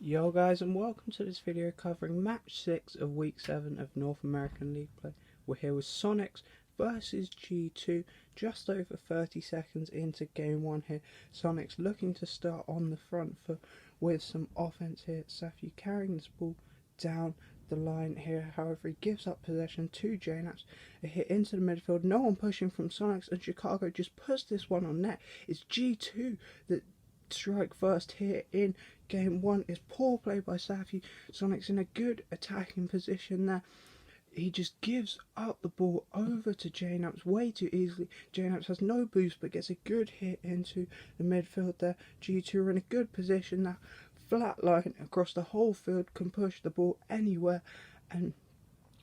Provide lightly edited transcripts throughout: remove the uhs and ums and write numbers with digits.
Yo guys, and welcome to this video covering match 6 of week 7 of North American League play. We're here with Soniqs versus G2, just over 30 seconds into game 1 here. Soniqs looking to start on the front foot with some offense here. Safi carrying this ball down the line here, however he gives up possession to JNAPS. A hit into the midfield, no one pushing from Soniqs, and Chicago just puts this one on net. It's G2 that strike first here in game 1. Is poor play by Safi. Soniqs in a good attacking position there. He just gives up the ball over to JNAPS way too easily. JNAPS has no boost but gets a good hit into the midfield there. G2 are in a good position now. Flat line across the whole field, can push the ball anywhere, and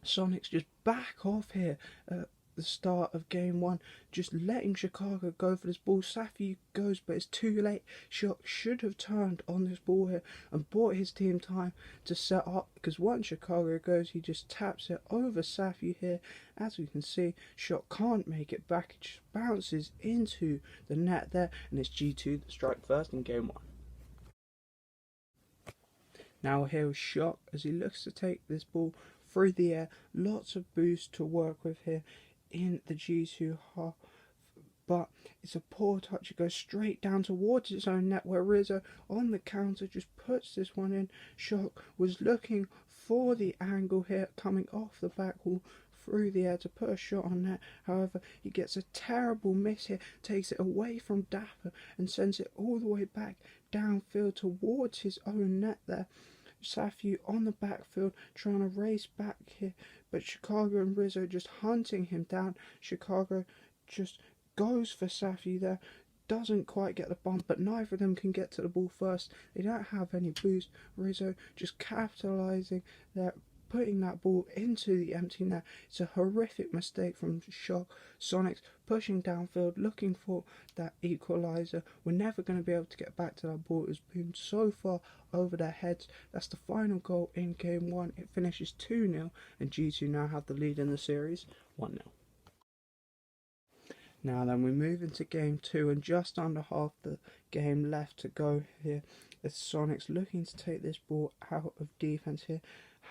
Soniqs just back off here at the start of game 1, just letting Chicago go for this ball. Safi goes, but it's too late. Shock should have turned on this ball here and bought his team time to set up, because once Chicago goes, he just taps it over Safi here. As we can see, Shock can't make it back. It just bounces into the net there, and it's G2 that strike first in game 1. Now here is Shock as he looks to take this ball through the air. Lots of boost to work with here in the G2 half, but it's a poor touch. It goes straight down towards its own net, where Rizzo on the counter just puts this one in. Shock was looking for the angle here, coming off the back wall through the air to put a shot on net. However, he gets a terrible miss here, takes it away from Dapper and sends it all the way back downfield towards his own net there. Safi on the backfield trying to race back here, but Chicago and Rizzo just hunting him down. Chicago just goes for Safi there, doesn't quite get the bump, but neither of them can get to the ball first. They don't have any boost. Rizzo just capitalizing there, putting that ball into the empty net. It's a horrific mistake from Shock. Soniqs pushing downfield, looking for that equalizer. We're never going to be able to get back to that ball. It's been so far over their heads. That's the final goal in game 1. It finishes 2-0, and G2 now have the lead in the series, 1-0. Now then, we move into game 2, and just under half the game left to go here. As Soniqs looking to take this ball out of defense here.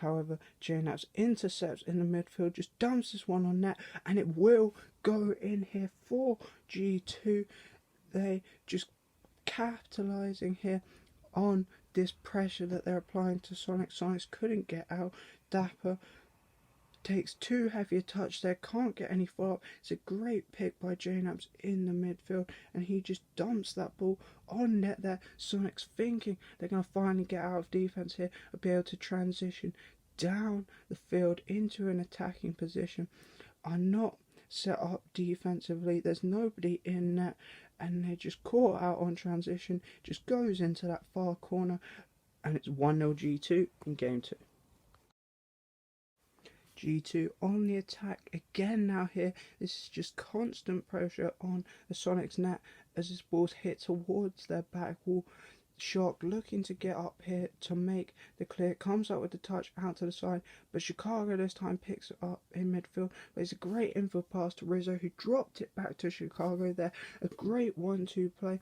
However, JNAPS intercepts in the midfield, just dumps this one on net, and it will go in here for G2. They just capitalizing here on this pressure that they're applying to Soniqs. Soniqs couldn't get out. Dapper takes too heavy a touch there, can't get any follow-up. It's a great pick by JNAPS in the midfield, and he just dumps that ball on net there. Soniqs thinking they're going to finally get out of defense here and be able to transition down the field into an attacking position. Are not set up defensively, there's nobody in net, and they just caught out on transition, just goes into that far corner, and it's 1-0 G2 in game 2. G2 on the attack again now here. This is just constant pressure on the Soniqs net as this ball's hit towards their back wall. Shock looking to get up here to make the clear, comes up with the touch out to the side, but Chicago this time picks it up in midfield. But it's a great infield pass to Rizzo, who dropped it back to Chicago there. A great 1-2 play.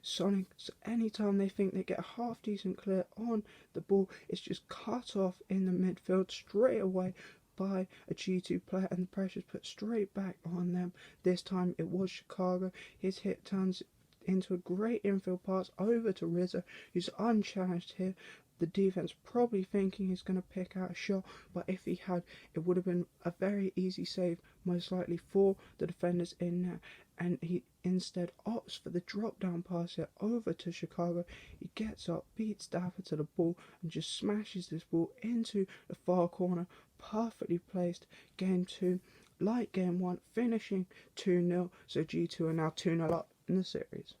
Soniqs, anytime they think they get a half decent clear on the ball, it's just cut off in the midfield straight away by a G2 player, and the pressure's put straight back on them. This time it was Chicago. His hit turns into a great infield pass over to Rizzo, who's unchallenged here. The defense probably thinking he's going to pick out a shot, but if he had, it would have been a very easy save, most likely for the defenders in there. And he instead opts for the drop down pass here over to Chicago. He gets up, beats Dapper to the ball, and just smashes this ball into the far corner. Perfectly placed. Game 2, like game 1, finishing 2-0. So G2 are now 2-0 up in the series.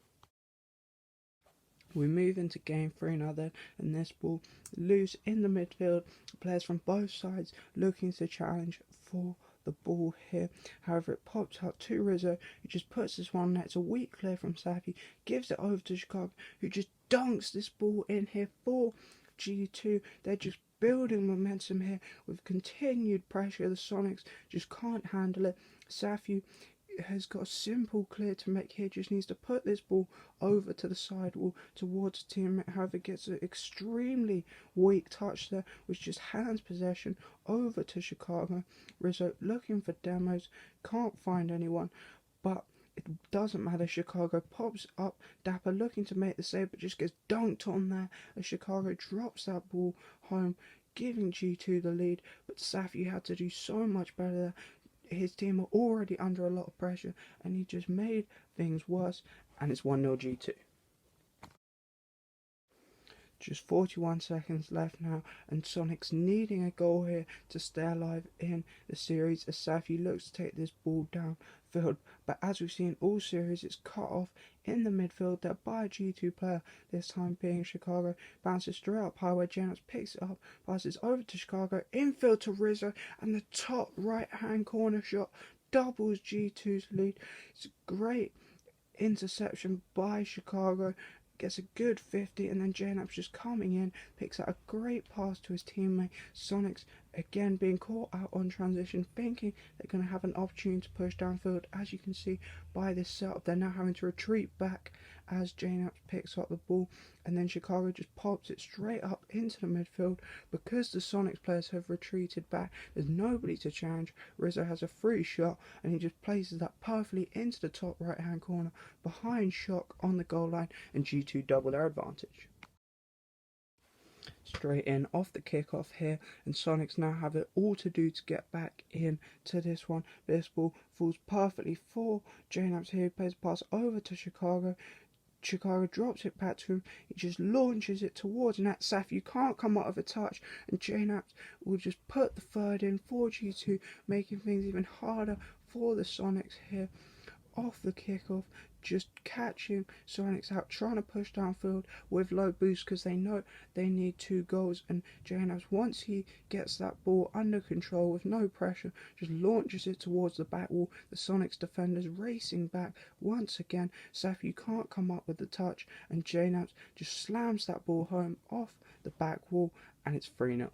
We move into game 3 now then, and this ball loose in the midfield. Players from both sides looking to challenge for the ball here. However, it pops out to Rizzo, who just puts this one net. It's a weak clear from Safi, gives it over to Chicago, who just dunks this ball in here for G2. They're just building momentum here with continued pressure. The Soniqs just can't handle it. Safi has got a simple clear to make here, just needs to put this ball over to the sidewall towards the teammate. However, gets an extremely weak touch there, which just hands possession over to Chicago. Rizzo looking for demos, can't find anyone, but it doesn't matter. Chicago pops up, Dapper looking to make the save, but just gets dunked on there as Chicago drops that ball home, giving G2 the lead. But Safi had to do so much better there. His team were already under a lot of pressure, and he just made things worse, and it's 1-0 G2. Just 41 seconds left now, and Soniqs needing a goal here to stay alive in the series as Safi looks to take this ball downfield. But as we've seen all series, it's cut off in the midfield there by a G2 player, this time being Chicago. Bounces straight up high where Janox picks it up, passes over to Chicago, infield to Rizzo, and the top right hand corner shot doubles G2's lead. It's a great interception by Chicago, gets a good 50, and then Janox just coming in, picks out a great pass to his teammate. Soniqs again being caught out on transition, thinking they're going to have an opportunity to push downfield. As you can see by this setup, they're now having to retreat back as Janox picks up the ball, and then Chicago just pops it straight up into the midfield. Because the Soniqs players have retreated back, there's nobody to challenge. Rizzo has a free shot, and he just places that perfectly into the top right hand corner behind Shock on the goal line, and G2 double their advantage. Straight in off the kickoff here, and Soniqs now have it all to do to get back in to this one. This ball falls perfectly for Janox here, who plays a pass over to Chicago. Chicago drops it back to him, he just launches it towards net. Saf, you can't come out of a touch, and Janox will just put the third in for G2, making things even harder for the Soniqs here. Off the kickoff, just catching Soniqs out, trying to push downfield with low boost because they know they need 2 goals. And Janox, once he gets that ball under control with no pressure, just launches it towards the back wall. The Soniqs defenders racing back once again. Saf, you can't come up with the touch, and Janox just slams that ball home off the back wall, and it's 3-0.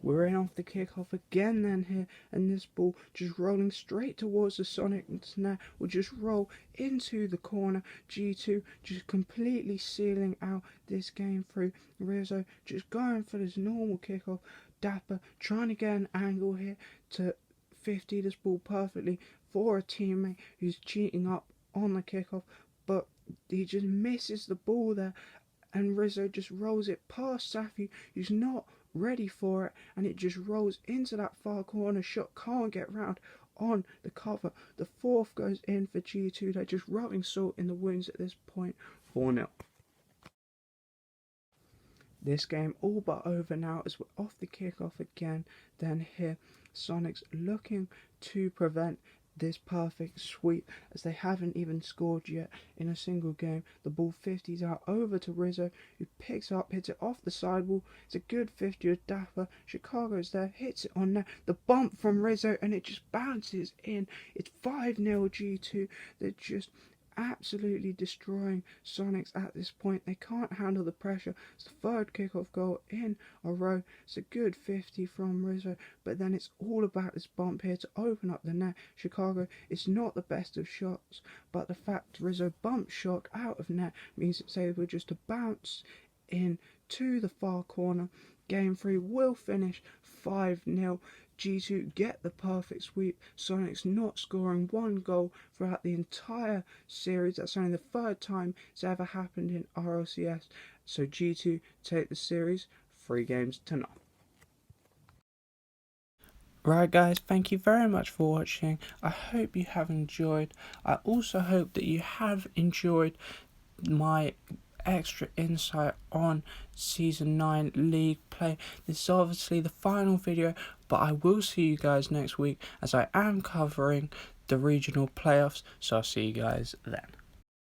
We're in off the kickoff again then here, and this ball just rolling straight towards the Soniqs now will just roll into the corner. G2 just completely sealing out this game through. Rizzo just going for this normal kickoff. Dapper trying to get an angle here to 50 this ball perfectly for a teammate who's cheating up on the kickoff, but he just misses the ball there, and Rizzo just rolls it past Safi, who's not ready for it, and it just rolls into that far corner. Shot can't get round on the cover. The fourth goes in for G2. They're just rubbing salt in the wounds at this point. 4-0. This game all but over now as we're off the kickoff again. Then here, Soniqs looking to prevent this perfect sweep as they haven't even scored yet in a single game. The ball 50s out over to Rizzo, who picks up, hits it off the sidewall. It's a good 50 with Dapper. Chicago's there, hits it on there. The bump from Rizzo, and it just bounces in. It's 5-0 G2. They're just absolutely destroying Soniqs at this point. They can't handle the pressure. It's the third kickoff goal in a row. It's a good 50 from Rizzo, but then it's all about this bump here to open up the net. Chicago, it's not the best of shots, but the fact Rizzo bumped Shock out of net means it's able just to bounce in to the far corner. Game 3 will finish 5-0. G2 get the perfect sweep. Soniqs not scoring 1 goal throughout the entire series. That's only the 3rd time it's ever happened in RLCS. So G2 take the series 3-0. Right guys, thank you very much for watching. I hope you have enjoyed. I also hope that you have enjoyed my extra insight on Season 9 League play. This is obviously the final video, but I will see you guys next week as I am covering the regional playoffs, so I'll see you guys then.